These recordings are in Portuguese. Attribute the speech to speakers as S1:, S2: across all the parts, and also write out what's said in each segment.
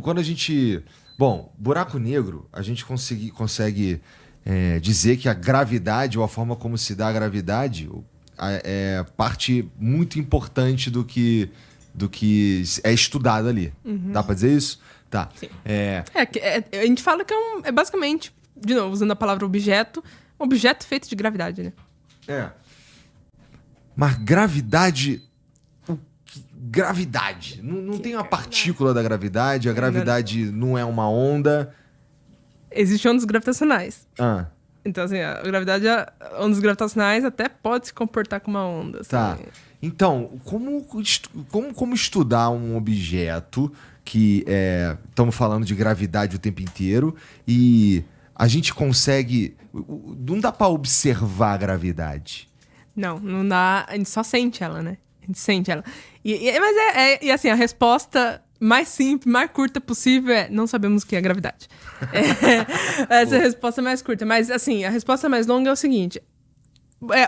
S1: Quando a gente... Bom, buraco negro, a gente consegue dizer que a gravidade, ou a forma como se dá a gravidade, é parte muito importante do que é estudado ali. Dá pra dizer isso? Tá.
S2: Sim. A gente fala que é basicamente, de novo, usando a palavra objeto, um objeto feito de gravidade, né?
S1: Mas gravidade... Gravidade. Não tem uma partícula da gravidade. A gravidade não é uma onda.
S2: Existem ondas gravitacionais.
S1: Ah.
S2: Então, assim, a gravidade, ondas gravitacionais até pode se comportar como uma onda. Assim.
S1: Tá. Então, como estudar um objeto que estamos falando de gravidade o tempo inteiro e a gente consegue... Não dá pra observar a gravidade.
S2: Não dá. A gente só sente ela, né? A gente sente ela. Mas assim, a resposta mais simples, mais curta possível não sabemos o que é gravidade. Essa é a resposta mais curta. Mas, assim, a resposta mais longa é o seguinte.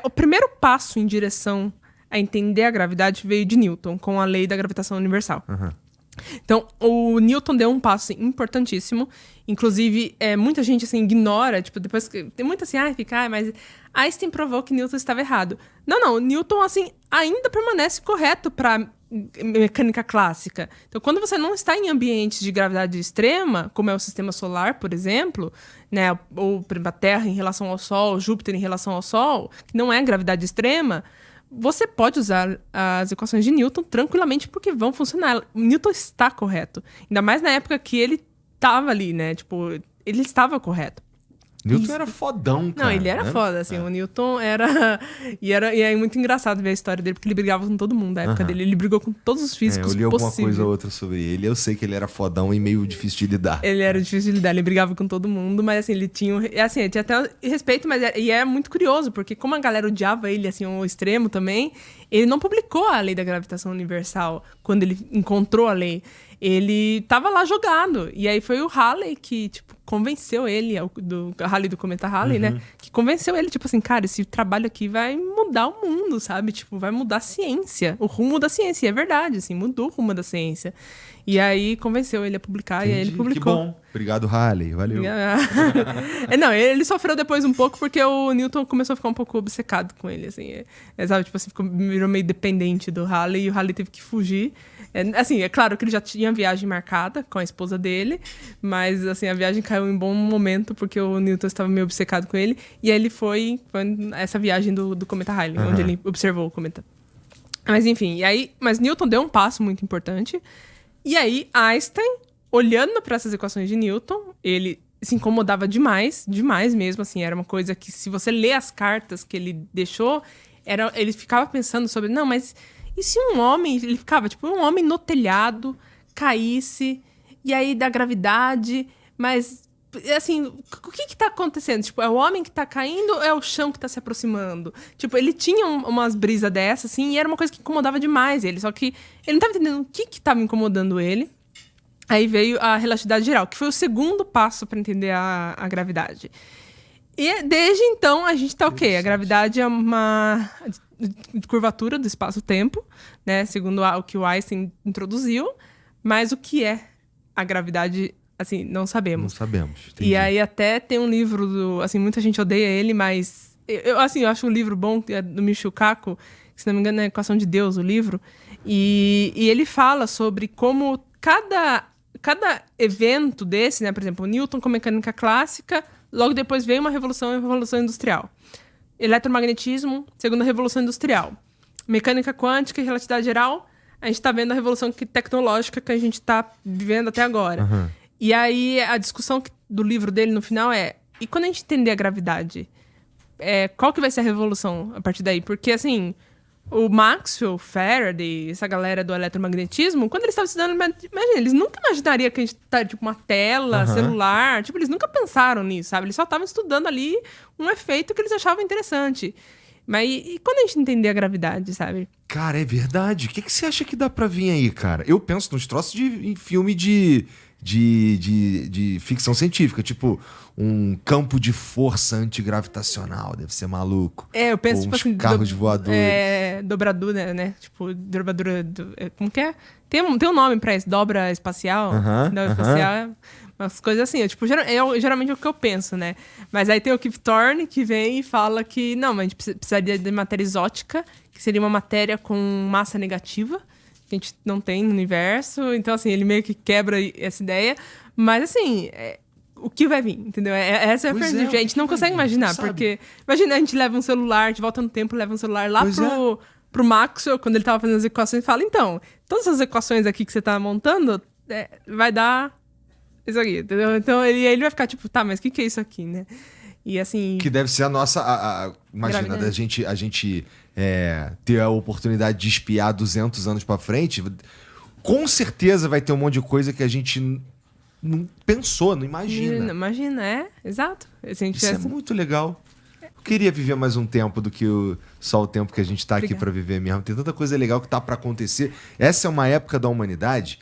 S2: O primeiro passo em direção a entender a gravidade veio de Newton, com a lei da gravitação universal.
S1: Uhum.
S2: Então, o Newton deu um passo importantíssimo. Inclusive, muita gente, assim, ignora. Tipo, depois que... Tem muita assim, mas Einstein provou que Newton estava errado. Não. Newton, assim, ainda permanece correto para mecânica clássica. Então, quando você não está em ambientes de gravidade extrema, como é o sistema solar, por exemplo, né? Ou, por exemplo, a Terra em relação ao Sol, Júpiter em relação ao Sol, que não é gravidade extrema... Você pode usar as equações de Newton tranquilamente porque vão funcionar. O Newton está correto. Ainda mais na época que ele estava ali, né? Tipo, ele estava correto.
S1: Newton era fodão, cara.
S2: Não, ele era foda, assim. O Newton era... E é muito engraçado ver a história dele, porque ele brigava com todo mundo da época dele. Ele brigou com todos os físicos
S1: possíveis. Eu li alguma
S2: possíveis.
S1: coisa ou outra sobre ele. Eu sei que ele era fodão e meio difícil de lidar.
S2: Ele era difícil de lidar, ele brigava com todo mundo, mas assim, ele tinha até respeito, mas é muito curioso, porque como a galera odiava ele, assim, ao extremo também, ele não publicou a lei da gravitação universal quando ele encontrou a lei. Ele tava lá jogado. E aí foi o Halley que, tipo, convenceu ele, do Halley do Cometa Halley, né? Que convenceu ele, tipo assim, cara, esse trabalho aqui vai mudar o mundo, sabe? Tipo, vai mudar a ciência, o rumo da ciência. E é verdade, assim, mudou o rumo da ciência. E aí convenceu ele a publicar. Entendi. E aí ele publicou.
S1: Que bom. Obrigado, Halley. Valeu.
S2: Não, ele sofreu depois um pouco porque o Newton começou a ficar um pouco obcecado com ele, assim. Sabe, tipo assim, virou meio dependente do Halley e o Halley teve que fugir. Assim, é claro que ele já tinha viagem marcada com a esposa dele, mas, assim, a viagem caiu em bom momento porque o Newton estava meio obcecado com ele. E aí ele foi essa viagem do cometa Halley, onde ele observou o cometa. Mas, enfim, mas Newton deu um passo muito importante. E aí, Einstein, olhando para essas equações de Newton, ele se incomodava demais mesmo, assim, era uma coisa que, se você lê as cartas que ele deixou, ele ficava pensando sobre, não, mas e se um homem, ele ficava, tipo, um homem no telhado caísse, e aí da gravidade, mas, assim, o que tá acontecendo? Tipo, é o homem que tá caindo ou é o chão que tá se aproximando? Tipo, ele tinha umas brisas dessas, assim, e era uma coisa que incomodava demais ele, só que ele não tava entendendo o que tava incomodando ele. Aí veio a relatividade geral, que foi o segundo passo para entender a gravidade. E desde então a gente tá o quê? A gravidade é uma curvatura do espaço-tempo, né? Segundo o que o Einstein introduziu. Mas o que é a gravidade, assim, não sabemos.
S1: Não sabemos. Entendi.
S2: E aí até tem um livro assim, muita gente odeia ele, mas eu acho um livro bom, que é do Michio Kaku, que, se não me engano, é Equação de Deus, o livro. E ele fala sobre como cada evento desse, né? Por exemplo, o Newton com mecânica clássica, logo depois veio uma revolução industrial. Eletromagnetismo, segunda revolução industrial. Mecânica quântica e relatividade geral, a gente está vendo a revolução tecnológica que a gente está vivendo até agora. E aí a discussão do livro dele no final e quando a gente entender a gravidade, qual que vai ser a revolução a partir daí? Porque, assim, o Maxwell, Faraday, essa galera do eletromagnetismo, quando eles estavam estudando, imagina, eles nunca imaginariam que a gente tá, tipo, uma tela, celular, tipo, eles nunca pensaram nisso, sabe? Eles só estavam estudando ali um efeito que eles achavam interessante. Mas e quando a gente entender a gravidade, sabe?
S1: Cara, é verdade. O que você acha que dá pra vir aí, cara? Eu penso nos troços em filme de de ficção científica, tipo um campo de força antigravitacional, deve ser maluco.
S2: Eu penso,
S1: ou
S2: tipo
S1: uns
S2: assim,
S1: carros voadores.
S2: Dobradura, né? Tipo, dobradura. Como que é? Tem um nome pra isso, dobra espacial. Dobra espacial. Umas coisas assim, geralmente é o que eu penso, né? Mas aí tem o Kip Thorne que vem e fala que não, mas a gente precisaria de matéria exótica, que seria uma matéria com massa negativa, que a gente não tem no universo. Então, assim, ele meio que quebra essa ideia. Mas, assim, o que vai vir, entendeu? Essa é a pergunta. A gente não consegue imaginar, porque... Imagina, a gente leva um celular, a gente volta no tempo, leva um celular lá pro Maxwell, quando ele tava fazendo as equações, e fala, então, todas as equações aqui que você tá montando, vai dar isso aqui, entendeu? Então, ele vai ficar tipo, tá, mas o que é isso aqui, né? E, assim...
S1: Que deve ser a nossa... imagina, a gente ter a oportunidade de espiar 200 anos pra frente, com certeza vai ter um monte de coisa que a gente não pensou, não imagina.
S2: Imagina, exato.
S1: Isso é muito legal. Eu queria viver mais um tempo do que só o tempo que a gente tá aqui pra viver mesmo. Tem tanta coisa legal que tá pra acontecer. Essa é uma época da humanidade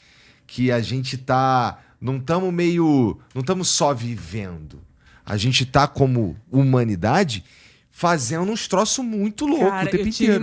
S1: que a gente tá... Não estamos só vivendo. A gente tá como humanidade fazendo uns troços muito loucos o tempo inteiro.